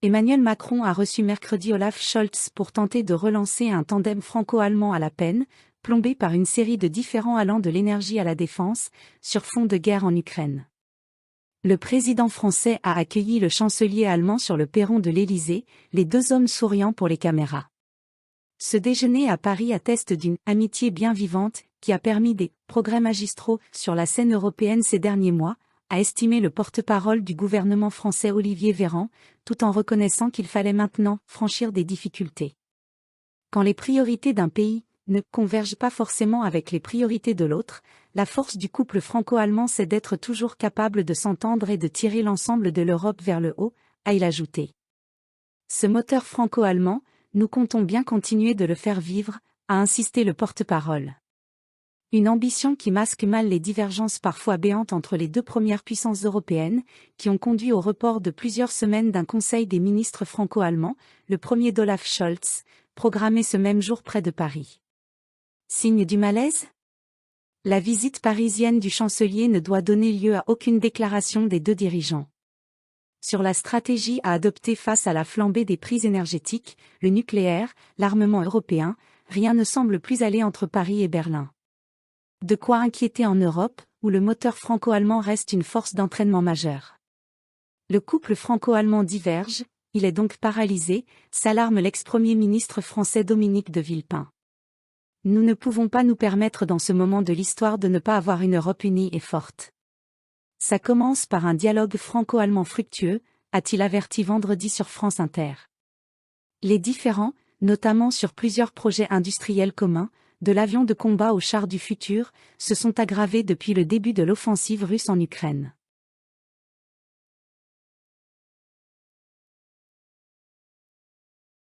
Emmanuel Macron a reçu mercredi Olaf Scholz pour tenter de relancer un tandem franco-allemand à la peine, plombé par une série de différends allant de l'énergie à la défense, sur fond de guerre en Ukraine. Le président français a accueilli le chancelier allemand sur le perron de l'Élysée, les deux hommes souriant pour les caméras. Ce déjeuner à Paris atteste d'une « amitié bien vivante » qui a permis des « progrès magistraux » sur la scène européenne ces derniers mois, a estimé le porte-parole du gouvernement français Olivier Véran, tout en reconnaissant qu'il fallait maintenant franchir des difficultés. Quand les priorités d'un pays ne convergent pas forcément avec les priorités de l'autre, la force du couple franco-allemand c'est d'être toujours capable de s'entendre et de tirer l'ensemble de l'Europe vers le haut, a-t-il ajouté. Ce moteur franco-allemand, nous comptons bien continuer de le faire vivre, a insisté le porte-parole. Une ambition qui masque mal les divergences parfois béantes entre les deux premières puissances européennes, qui ont conduit au report de plusieurs semaines d'un conseil des ministres franco-allemands, le premier d'Olaf Scholz, programmé ce même jour près de Paris. Signe du malaise ? La visite parisienne du chancelier ne doit donner lieu à aucune déclaration des deux dirigeants. Sur la stratégie à adopter face à la flambée des prix énergétiques, le nucléaire, l'armement européen, rien ne semble plus aller entre Paris et Berlin. De quoi inquiéter en Europe, où le moteur franco-allemand reste une force d'entraînement majeure. Le couple franco-allemand diverge, il est donc paralysé, s'alarme l'ex-premier ministre français Dominique de Villepin. Nous ne pouvons pas nous permettre dans ce moment de l'histoire de ne pas avoir une Europe unie et forte. Ça commence par un dialogue franco-allemand fructueux, a-t-il averti vendredi sur France Inter. Les différends, notamment sur plusieurs projets industriels communs, de l'avion de combat aux chars du futur, se sont aggravés depuis le début de l'offensive russe en Ukraine.